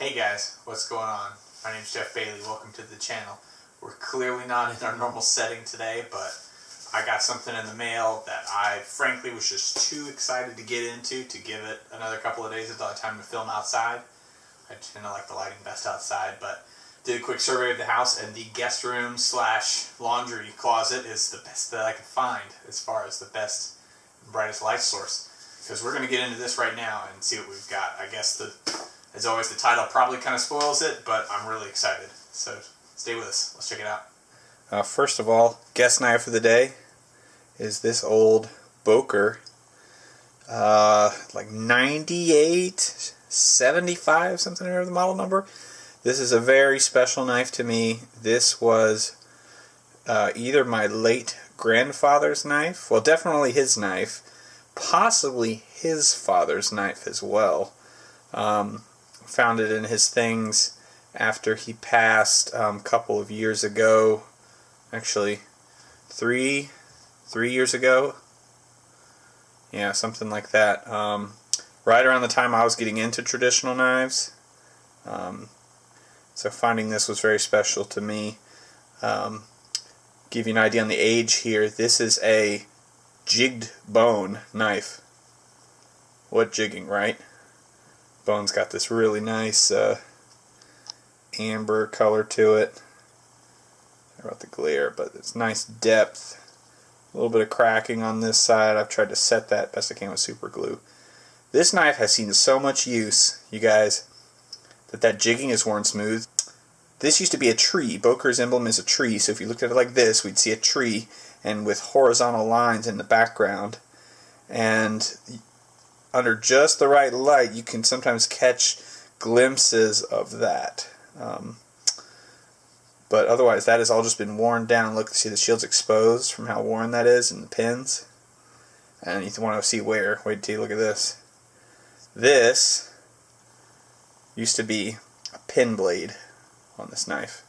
Hey guys, what's going on? My name's Jeff Bailey. Welcome to the channel. We're clearly not in our normal setting today, but I got something in the mail that I frankly was just too excited to get into to give it another couple of days until I had time to film outside. I tend to like the lighting best outside, but did a quick survey of the house, and the guest room / laundry closet is the best that I could find as far as the best and brightest light source. Because we're going to get into this right now and see what we've got. I guess as always, the title probably kind of spoils it, but I'm really excited. So stay with us. Let's check it out. First of all, guest knife of the day is this old Boker, like 98, 75, something or the model number. This is a very special knife to me. This was either my late grandfather's knife, well, definitely his knife, possibly his father's knife as well. Found it in his things after he passed a couple of years ago. Actually, three years ago. Yeah, something like that. Right around the time I was getting into traditional knives. So finding this was very special to me. Give you an idea on the age here. This is a jigged bone knife. What jigging, right? Bone's got this really nice amber color to it. Sorry about the glare, but it's nice depth. A little bit of cracking on this side. I've tried to set that best I can with super glue. This knife has seen so much use, you guys, that jigging is worn smooth. This used to be a tree. Boker's emblem is a tree, so if you looked at it like this, we'd see a tree and with horizontal lines in the background. And under just the right light, you can sometimes catch glimpses of that. But otherwise, that has all just been worn down. Look, see the shield's exposed from how worn that is, and the pins. And you want to see where. Wait till you look at this. This used to be a pin blade on this knife.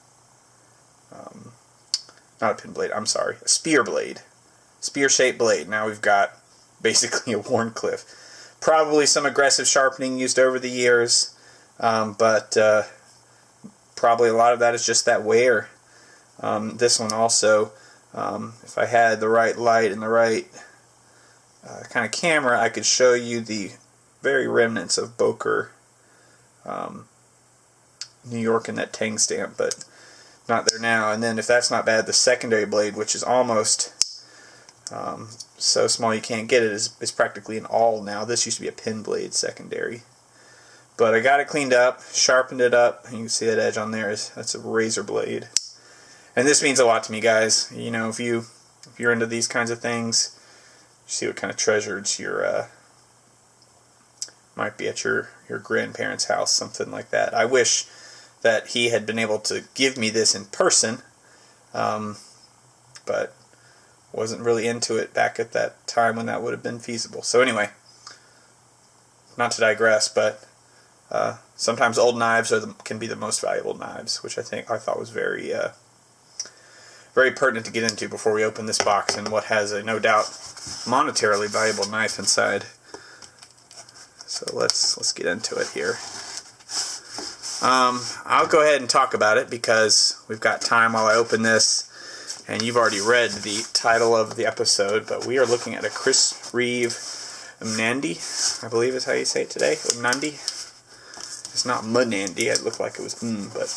Not a pin blade, I'm sorry. A spear blade. Spear-shaped blade. Now we've got basically a worn cliff. Probably some aggressive sharpening used over the years, but probably a lot of that is just that wear. This one also, if I had the right light and the right kind of camera, I could show you the very remnants of Boker, New York, and that Tang stamp, but not there now. And then if that's not bad, the secondary blade, which is almost so small you can't get it, is practically an awl now. This used to be a pin blade secondary. But I got it cleaned up, sharpened it up. You can see that edge on there. That's a razor blade. And this means a lot to me, guys. You know, if you're into these kinds of things, you see what kind of treasures might be at your grandparents' house, something like that. I wish that he had been able to give me this in person, but wasn't really into it back at that time when that would have been feasible. So anyway, not to digress, but sometimes old knives can be the most valuable knives, which I thought was very very pertinent to get into before we open this box and what has a no doubt monetarily valuable knife inside. So let's get into it here. I'll go ahead and talk about it because we've got time while I open this, and you've already read the title of the episode, but we are looking at a Chris Reeve Mnandi, I believe is how you say it today. Mnandi. It's not Mnandi. It looked like it was but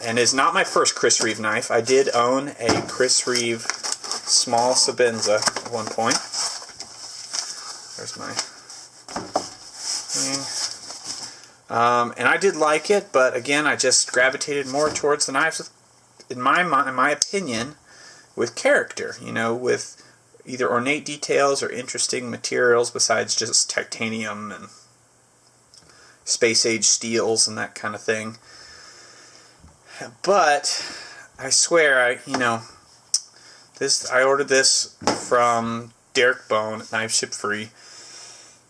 and it's not my first Chris Reeve knife. I did own a Chris Reeve small Sabenza at one point. There's my thing. And I did like it, but again, I just gravitated more towards the knives in my opinion, with character, you know, with either ornate details or interesting materials besides just titanium and space-age steels and that kind of thing. But I swear, I ordered this from Derek Bone at Knife Ship Free,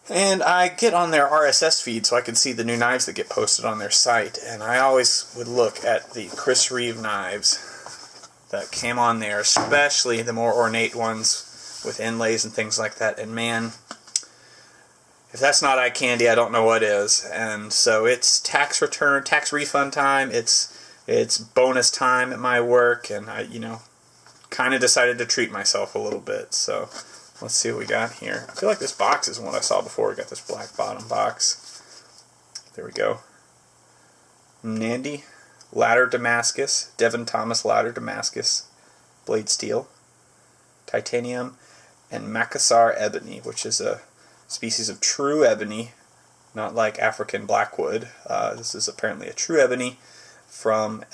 and I get on their RSS feed so I can see the new knives that get posted on their site, and I always would look at the Chris Reeve knives that came on there, especially the more ornate ones with inlays and things like that, and man, if that's not eye candy, I don't know what is. And so it's tax refund time. It's bonus time at my work, and I, kind of decided to treat myself a little bit. So let's see what we got here. I feel like this box is one I saw before. We got this black bottom box. There we go. Mnandi Ladder Damascus, Devin Thomas Ladder Damascus, blade steel, titanium, and Macassar Ebony, which is a species of true ebony, not like African blackwood. This is apparently a true ebony from,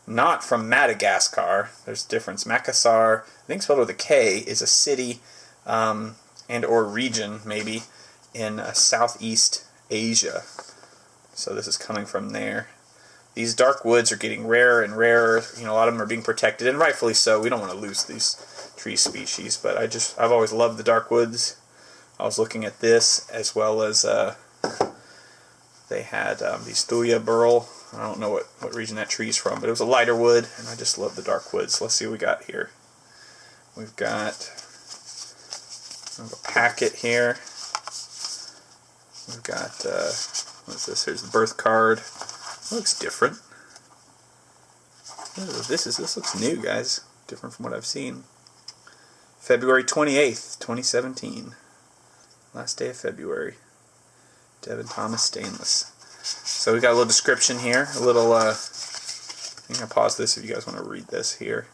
not from Madagascar. There's a difference. Macassar, I think spelled with a K, is a city and or region, maybe, in Southeast Asia. So this is coming from there. These dark woods are getting rarer and rarer. A lot of them are being protected, and rightfully so. We don't want to lose these tree species, but I've always loved the dark woods. I was looking at this, as well as they had these Thuya burl. I don't know what region that tree's from, but it was a lighter wood, and I just love the dark woods. Let's see what we got here. We've got a packet here. We've got, what's this? Here's the birth card. It looks different. This looks new, guys. Different from what I've seen. February 28th, 2017. Last day of February. Devin Thomas Stainless. So we got a little description here. A little, I'm going to pause this if you guys want to read this here.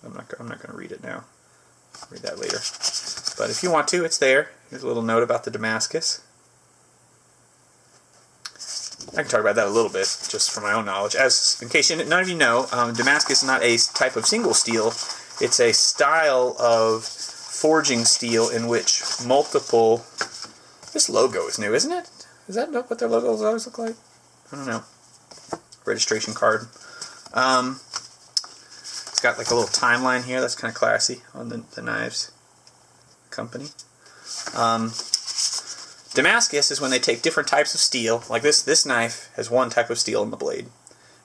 I'm not going to read it now. I'll read that later. But if you want to, it's there. Here's a little note about the Damascus. I can talk about that a little bit, just from my own knowledge. In case none of you know, Damascus is not a type of single steel. It's a style of forging steel in which multiple... This logo is new, isn't it? Is that what their logos always look like? I don't know. Registration card. It's got like a little timeline here. That's kind of classy on the knives company. Damascus is when they take different types of steel. Like this knife has one type of steel in the blade.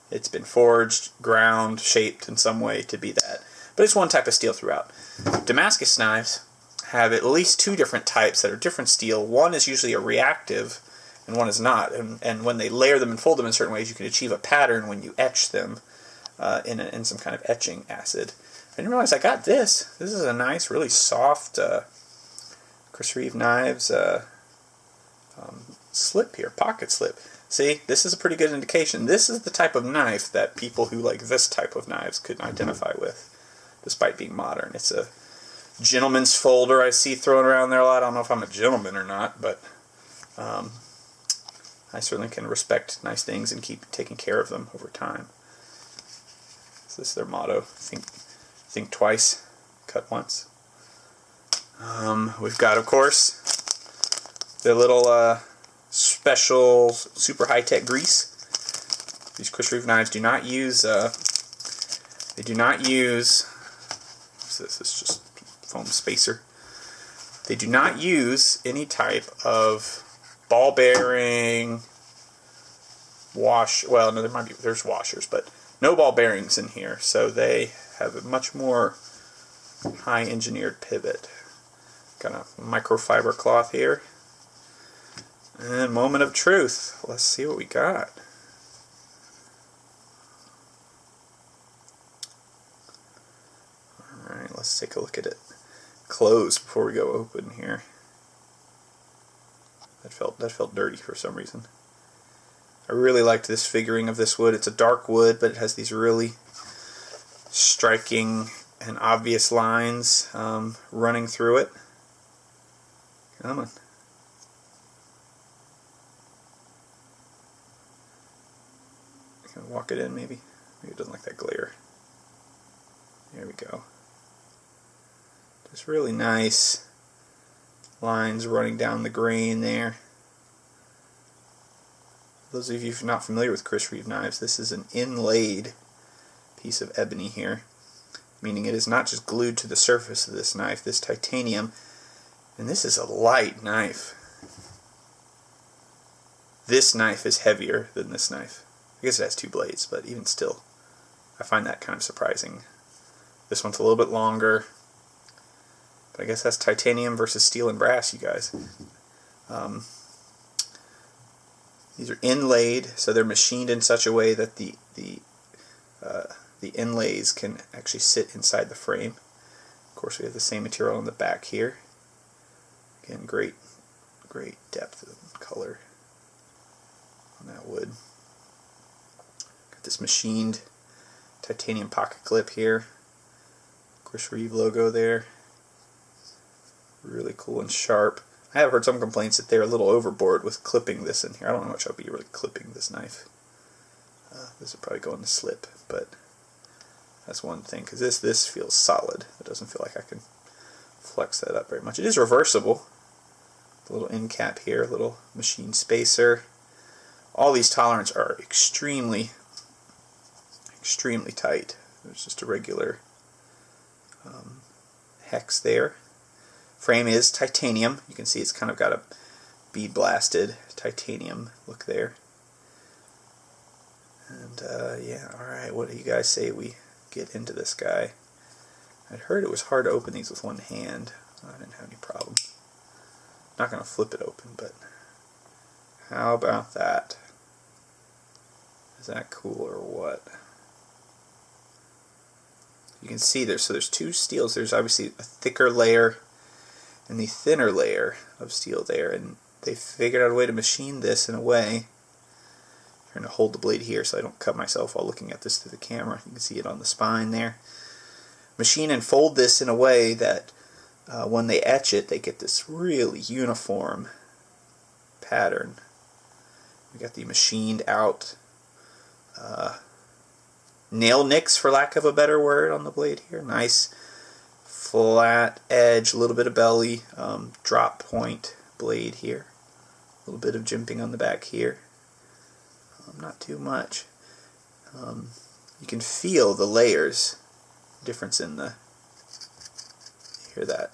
It's been forged, ground, shaped in some way to be that. But it's one type of steel throughout. Damascus knives have at least two different types that are different steel. One is usually a reactive, and one is not. And when they layer them and fold them in certain ways, you can achieve a pattern when you etch them in some kind of etching acid. I didn't realize I got this. This is a nice, really soft Chris Reeve Knives slip here, pocket slip. See, this is a pretty good indication. This is the type of knife that people who like this type of knives could identify with, despite being modern. It's a gentleman's folder I see thrown around there a lot. I don't know if I'm a gentleman or not, but I certainly can respect nice things and keep taking care of them over time. So this is their motto: think twice, cut once. We've got, of course, the little special super high-tech grease. These Chris Reeve knives do not use, what's this? It's just foam spacer. They do not use any type of ball bearing, well, no, there's washers, but no ball bearings in here, so they have a much more high engineered pivot. Got a microfiber cloth here. And moment of truth. Let's see what we got. Alright, let's take a look at it close before we go open here. That felt dirty for some reason. I really liked this figuring of this wood. It's a dark wood, but it has these really striking and obvious lines running through it. Come on. Can I walk it in, maybe? Maybe it doesn't like that glare. There we go. Just really nice lines running down the grain there. For those of you who are not familiar with Chris Reeve Knives, this is an inlaid piece of ebony here, meaning it is not just glued to the surface of this knife, this titanium. And this is a light knife. This knife is heavier than this knife. I guess it has two blades, but even still, I find that kind of surprising. This one's a little bit longer, But I guess that's titanium versus steel and brass, you guys. These are inlaid, so they're machined in such a way that the inlays can actually sit inside the frame. Of course, we have the same material on the back here. Again, great depth of color on that wood. Got this machined titanium pocket clip here. Chris Reeve logo there. Really cool and sharp. I have heard some complaints that they're a little overboard with clipping this in here. I don't know how much I'll be really clipping this knife. This will probably go in the slip, but that's one thing, because this feels solid. It doesn't feel like I can flex that up very much. It is reversible. A little end cap here, a little machine spacer. All these tolerances are extremely tight. There's just a regular hex there. Frame is titanium. You can see it's kind of got a bead blasted titanium look there. And yeah, alright, what do you guys say we get into this guy? I'd heard it was hard to open these with one hand. I didn't have any problem. Not going to flip it open, but how about that? Is that cool or what? You can see there's two steels. There's obviously a thicker layer and the thinner layer of steel there, and they figured out a way to machine this in a way. I'm trying to hold the blade here so I don't cut myself while looking at this through the camera. You can see it on the spine there. Machine and fold this in a way that when they etch it, they get this really uniform pattern. We got the machined out nail nicks, for lack of a better word, on the blade here. Nice flat edge, a little bit of belly, drop point blade here. A little bit of jimping on the back here. Not too much. You can feel the layers, difference in the, you hear that?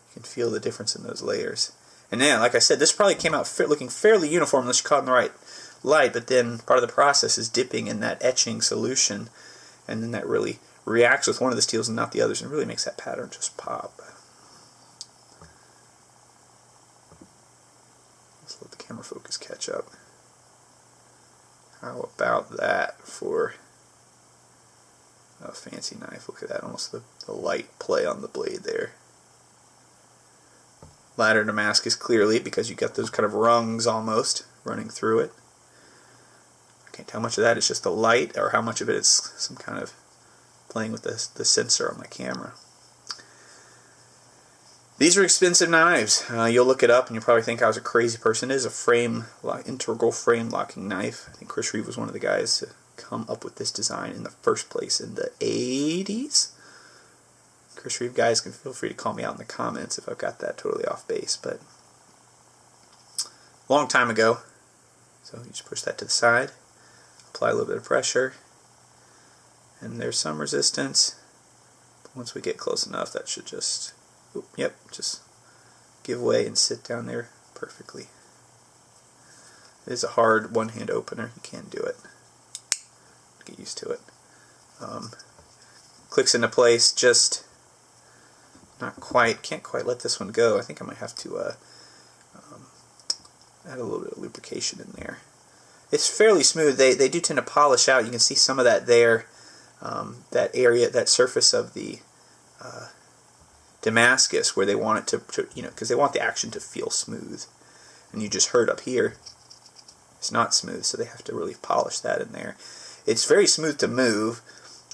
You can feel the difference in those layers. And then, like I said, this probably came out looking fairly uniform unless you caught in the right light, but then part of the process is dipping in that etching solution, and then that really reacts with one of the steels and not the others, and really makes that pattern just pop. Let's let the camera focus catch up. How about that for a fancy knife? Look at that, almost the light play on the blade there. Ladder Damascus, clearly, because you got those kind of rungs almost running through it. I can't tell how much of that is just the light or how much of it is some kind of playing with the sensor on my camera. These are expensive knives. You'll look it up and you'll probably think I was a crazy person. It is a integral frame locking knife. I think Chris Reeve was one of the guys to come up with this design in the first place in the 80s. Chris Reeve guys can feel free to call me out in the comments if I've got that totally off base, but a long time ago. So you just push that to the side, apply a little bit of pressure, and there's some resistance. But once we get close enough, that should just, just give way and sit down there perfectly. It is a hard one-hand opener. You can do it. Get used to it. Clicks into place, just not quite, can't quite let this one go. I think I might have to add a little bit of lubrication in there. It's fairly smooth. They do tend to polish out. You can see some of that there, that area, that surface of the Damascus where they want it to because they want the action to feel smooth. And you just heard up here, it's not smooth, so they have to really polish that in there. It's very smooth to move.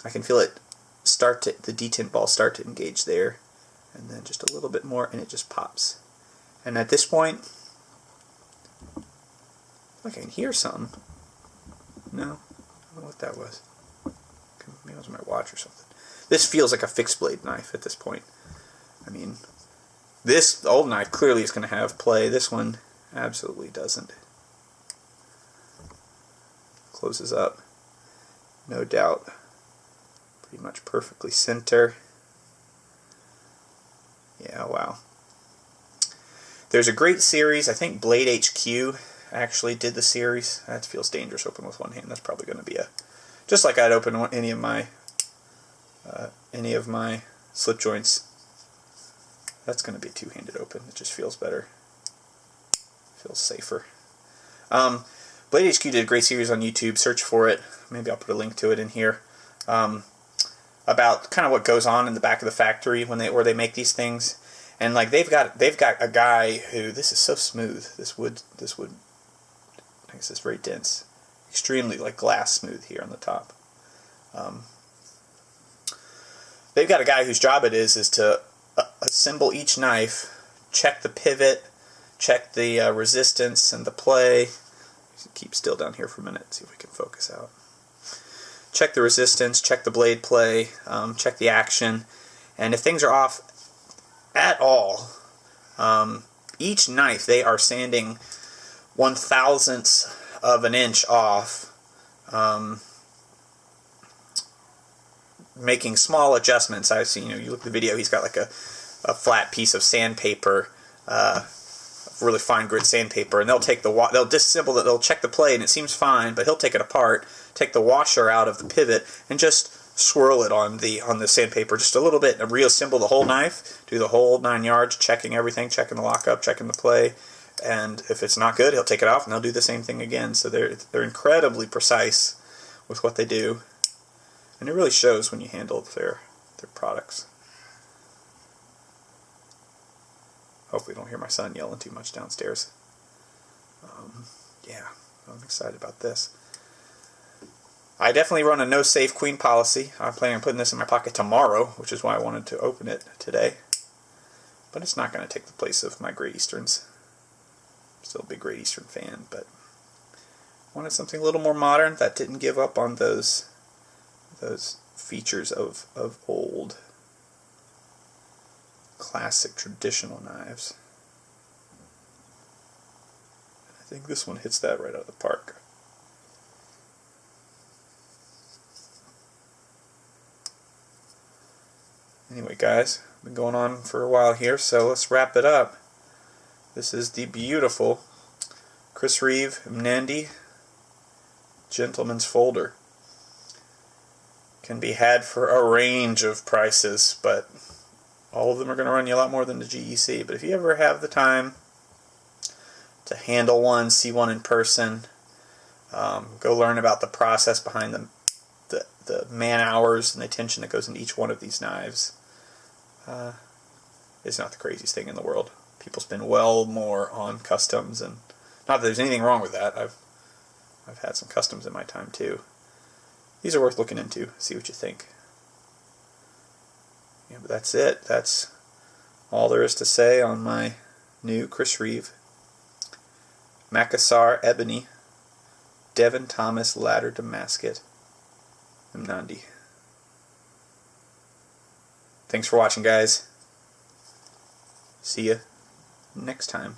I can feel it the detent ball start to engage there, and then just a little bit more, and it just pops. And at this point, I can hear something. No, I don't know what that was. Maybe it was my watch or something. This feels like a fixed blade knife at this point. I mean, this old knife clearly is going to have play. This one absolutely doesn't. Closes up. No doubt. Pretty much perfectly center. Yeah, wow. There's a great series. I think Blade HQ actually did the series. That feels dangerous open with one hand. That's probably going to be just like I'd open any of my slip joints That's going to be a two-handed open. It just feels better. Feels safer. Blade HQ did a great series on YouTube. Search for it. Maybe I'll put a link to it in here. About kind of what goes on in the back of the factory where they make these things. And like they've got a guy who, this is so smooth. This wood I guess it's very dense. Extremely like glass smooth here on the top. They've got a guy whose job it is to assemble each knife, check the pivot, check the resistance and the play. Keep still down here for a minute, see if we can focus out. Check the resistance, check the blade play, check the action, and if things are off at all, each knife they are sanding 1/1000th of an inch off, making small adjustments. I've seen, you look at the video, he's got like a flat piece of sandpaper, really fine grit sandpaper, and they'll disassemble it, they'll check the plate, and it seems fine, but he'll take it apart, take the washer out of the pivot, and just swirl it on the sandpaper just a little bit, and reassemble the whole knife, do the whole 9 yards, checking everything, checking the lockup, checking the play, and if it's not good, he'll take it off, and they'll do the same thing again. So they're incredibly precise with what they do, and it really shows when you handle their products. Hopefully you don't hear my son yelling too much downstairs. Yeah, I'm excited about this. I definitely run a no safe queen policy. I'm planning on putting this in my pocket tomorrow, which is why I wanted to open it today. But it's not going to take the place of my Great Easterns. I'm still a big Great Eastern fan, but I wanted something a little more modern that didn't give up on those features of old classic traditional knives. I think this one hits that right out of the park. Anyway, guys, I've been going on for a while here, so let's wrap it up. This is the beautiful Chris Reeve Mnandi Gentleman's Folder. Can be had for a range of prices, but all of them are going to run you a lot more than the GEC. But if you ever have the time to handle one, see one in person, go learn about the process behind the man hours and the attention that goes into each one of these knives. It's not the craziest thing in the world. People spend well more on customs, and not that there's anything wrong with that. I've had some customs in my time too. These are worth looking into. See what you think. Yeah, but that's it. That's all there is to say on my new Chris Reeve Macassar Ebony Devin Thomas Ladder Damascus Mnandi. Thanks for watching, guys. See ya next time.